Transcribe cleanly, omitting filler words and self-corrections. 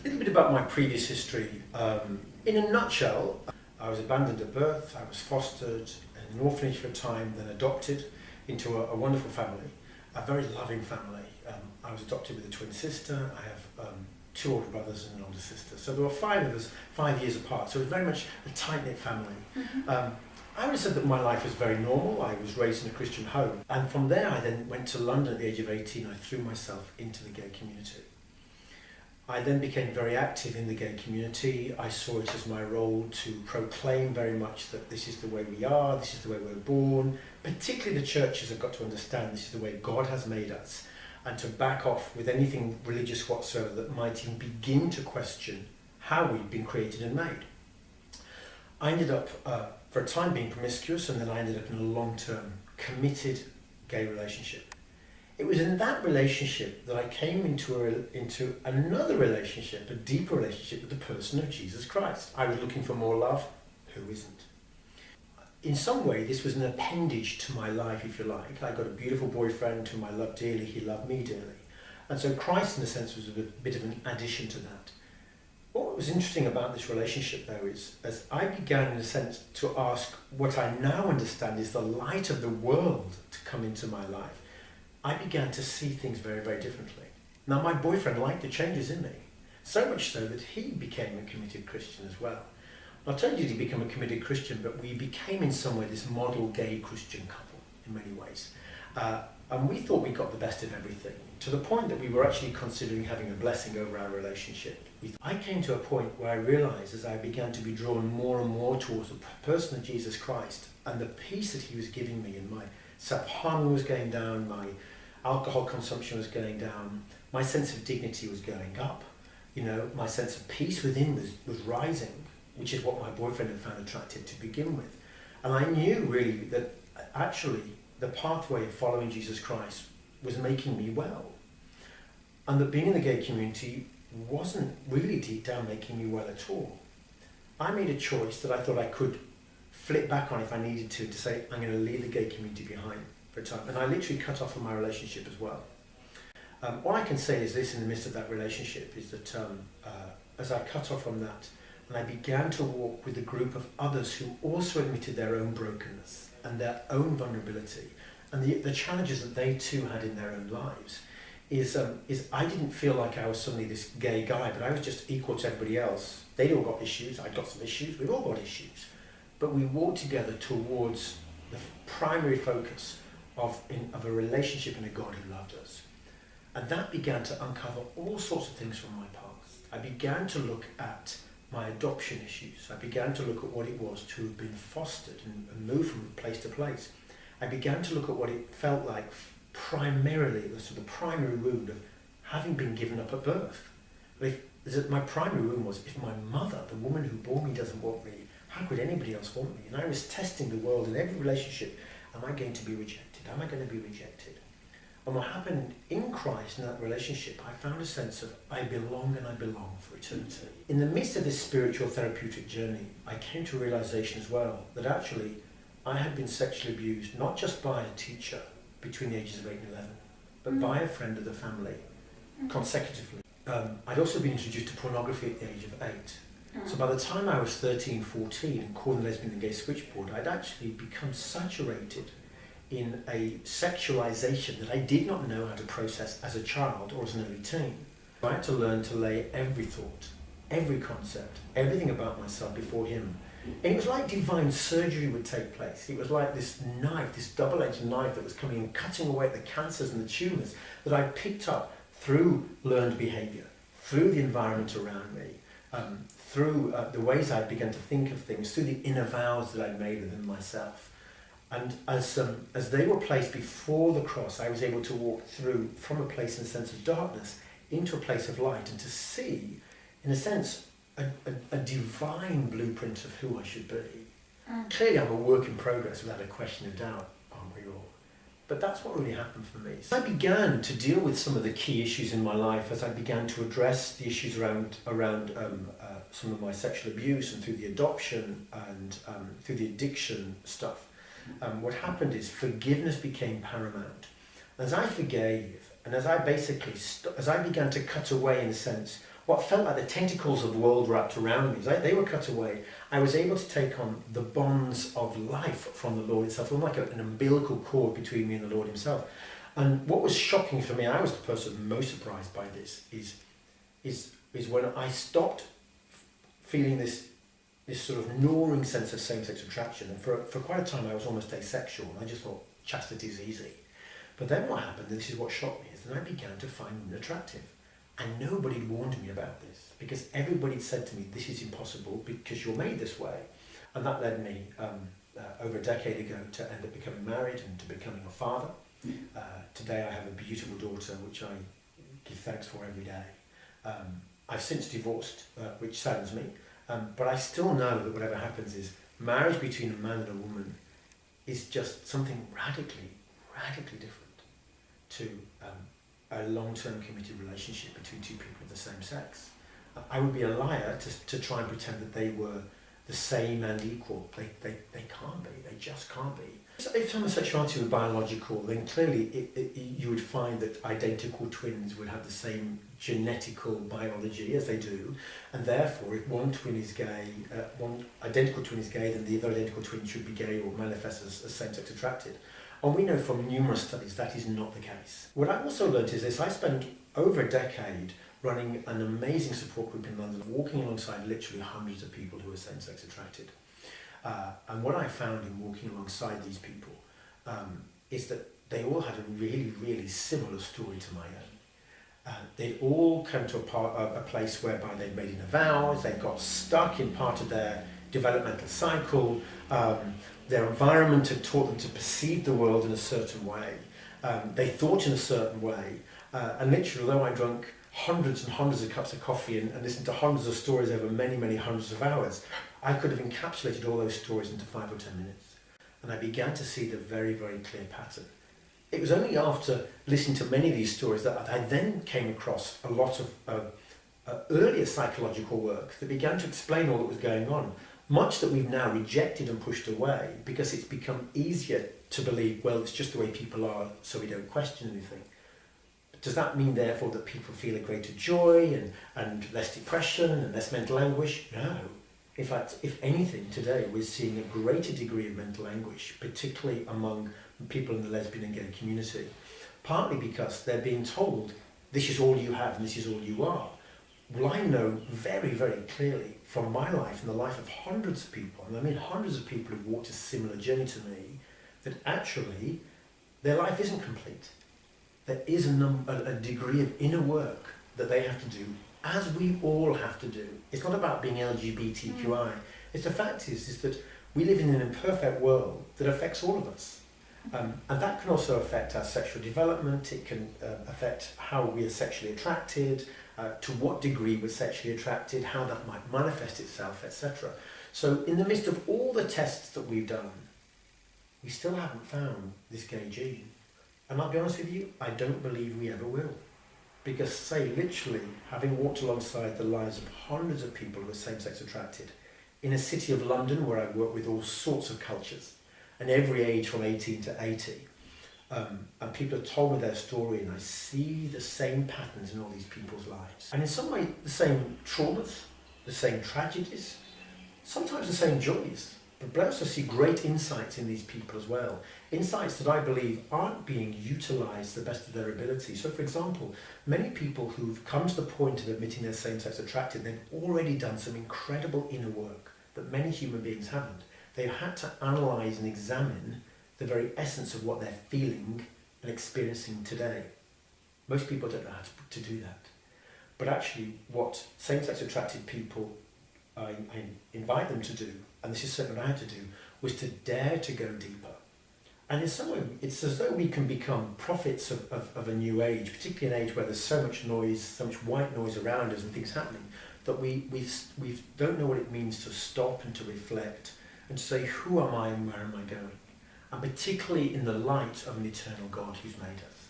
A little bit about my previous history. In a nutshell, I was abandoned at birth, I was fostered in an orphanage for a time, then adopted into a wonderful family, a very loving family. I was adopted with a twin sister. I have two older brothers and an older sister. So there were five of us, 5 years apart. So it was very much a tight-knit family. I would have said that my life was very normal. I was raised in a Christian home. And from there, I then went to London at the age of 18. I threw myself into the gay community. I then became very active in the gay community. I saw it as my role to proclaim very much that this is the way we are, this is the way we're born. Particularly the churches have got to understand this is the way God has made us, and to back off with anything religious whatsoever that might even begin to question how we've been created and made. I ended up, for a time, being promiscuous, and then I ended up in a long-term, committed gay relationship. It was in that relationship that I came into another relationship, a deeper relationship with the person of Jesus Christ. I was looking for more love. Who isn't? In some way, this was an appendage to my life, if you like. I got a beautiful boyfriend whom I loved dearly. He loved me dearly. And so Christ, in a sense, was a bit of an addition to that. What was interesting about this relationship, though, is as I began, in a sense, to ask what I now understand is the light of the world to come into my life, I began to see things very, very differently. Now, my boyfriend liked the changes in me, so much so that he became a committed Christian as well. Not only did he become a committed Christian, but we became in some way this model gay Christian couple in many ways. And we thought we got the best of everything, to the point that we were actually considering having a blessing over our relationship. I came to a point where I realized, as I began to be drawn more and more towards the person of Jesus Christ and the peace that he was giving me, and my self-harming was going down, my alcohol consumption was going down, my sense of dignity was going up, my sense of peace within was rising, which is what my boyfriend had found attractive to begin with. And I knew really that actually the pathway of following Jesus Christ was making me well. And that being in the gay community wasn't really deep down making me well at all. I made a choice that I thought I could flip back on if I needed to say, I'm going to leave the gay community behind for a time. And I literally cut off from my relationship as well. What I can say is this in the midst of that relationship is that as I cut off from that, and I began to walk with a group of others who also admitted their own brokenness and their own vulnerability and the challenges that they too had in their own lives, is I didn't feel like I was suddenly this gay guy, but I was just equal to everybody else. They'd all got issues, I'd got some issues, we've all got issues. But we walked together towards the primary focus of a relationship and a God who loved us. And that began to uncover all sorts of things from my past. I began to look at my adoption issues. I began to look at what it was to have been fostered and moved from place to place. I began to look at what it felt like primarily, the primary wound of having been given up at birth. My primary wound was, if my mother, the woman who bore me, doesn't want me, how could anybody else want me? And I was testing the world in every relationship. Am I going to be rejected? Am I going to be rejected? And what happened in Christ, in that relationship, I found a sense of I belong and I belong for eternity. In the midst of this spiritual therapeutic journey, I came to a realization as well that actually I had been sexually abused, not just by a teacher between the ages of 8 and 11, but by a friend of the family consecutively. I'd also been introduced to pornography at the age of 8. So by the time I was 13, 14 and called the lesbian and gay switchboard, I'd actually become saturated in a sexualization that I did not know how to process as a child or as an early teen. I had to learn to lay every thought, every concept, everything about myself before him. And it was like divine surgery would take place. It was like this knife, this double-edged knife that was coming and cutting away at the cancers and the tumours that I picked up through learned behaviour, through the environment around me, through the ways I began to think of things, through the inner vows that I'd made within myself. And as they were placed before the cross, I was able to walk through from a place in a sense of darkness into a place of light and to see, in a sense, a divine blueprint of who I should be. Clearly I'm a work in progress without a question of doubt, aren't we all? But that's what really happened for me. So I began to deal with some of the key issues in my life as I began to address the issues around some of my sexual abuse and through the adoption and through the addiction stuff. What happened is forgiveness became paramount. As I forgave and as I basically, as I began to cut away in a sense what felt like the tentacles of the world wrapped around me, they were cut away. I was able to take on the bonds of life from the Lord itself, almost like an umbilical cord between me and the Lord himself. And what was shocking for me, I was the person most surprised by this, is when I stopped feeling this sort of gnawing sense of same-sex attraction. And for quite a time I was almost asexual, and I just thought chastity is easy. But then what happened, and this is what shocked me, is that I began to find women attractive. And nobody had warned me about this, because everybody had said to me, this is impossible because you're made this way. And that led me over a decade ago to end up becoming married and to becoming a father. Today I have a beautiful daughter, which I give thanks for every day. I've since divorced, which saddens me, but I still know that whatever happens is marriage between a man and a woman is just something radically different to a long-term committed relationship between two people of the same sex. I would be a liar to try and pretend that they were the same and equal. They can't be, they just can't be. So if homosexuality were biological, then clearly you would find that identical twins would have the same genetical biology as they do, and therefore if one twin is gay, one identical twin is gay, then the other identical twin should be gay or manifest as same-sex attracted. And we know from numerous studies that is not the case. What I also learned is this: I spent over a decade running an amazing support group in London, walking alongside literally hundreds of people who are same-sex attracted. And what I found in walking alongside these people is that they all had a really similar story to my own. They'd all come to a place whereby they'd made in vows, they got stuck in part of their developmental cycle, their environment had taught them to perceive the world in a certain way, they thought in a certain way, and literally, although I drank hundreds and hundreds of cups of coffee and listened to hundreds of stories over many hundreds of hours, I could have encapsulated all those stories into 5 or 10 minutes. And I began to see the very clear pattern. It was only after listening to many of these stories that I then came across a lot of earlier psychological work that began to explain all that was going on, much that we've now rejected and pushed away because it's become easier to believe, well, it's just the way people are, so we don't question anything. Does that mean, therefore, that people feel a greater joy and less depression and less mental anguish? No. In fact, if anything, today we're seeing a greater degree of mental anguish, particularly among people in the lesbian and gay community, partly because they're being told, this is all you have and this is all you are. Well, I know very clearly from my life and the life of hundreds of people, and I mean hundreds of people who've walked a similar journey to me, that actually their life isn't complete. There is a degree of inner work that they have to do, as we all have to do. It's not about being LGBTQI. It's the fact is that we live in an imperfect world that affects all of us. And that can also affect our sexual development. It can affect how we are sexually attracted, to what degree we're sexually attracted, how that might manifest itself, etc. So in the midst of all the tests that we've done, we still haven't found this gay gene. And I'll be honest with you, I don't believe we ever will. Because, say, literally, having walked alongside the lives of hundreds of people who are same-sex attracted, in a city of London where I work with all sorts of cultures, and every age from 18 to 80, and people have told me their story, and I see the same patterns in all these people's lives. And in some way, the same traumas, the same tragedies, sometimes the same joys. But I also see great insights in these people as well. Insights that I believe aren't being utilised to the best of their ability. So for example, many people who've come to the point of admitting they're same-sex attracted, they've already done some incredible inner work that many human beings haven't. They've had to analyse and examine the very essence of what they're feeling and experiencing today. Most people don't know how to do that. But actually what same-sex attracted people, I invite them to do, and this is something I had to do, was to dare to go deeper. And in some way, it's as though we can become prophets of a new age, particularly an age where there's so much noise, so much white noise around us and things happening, that we don't know what it means to stop and to reflect and to say, who am I and where am I going? And particularly in the light of an eternal God who's made us.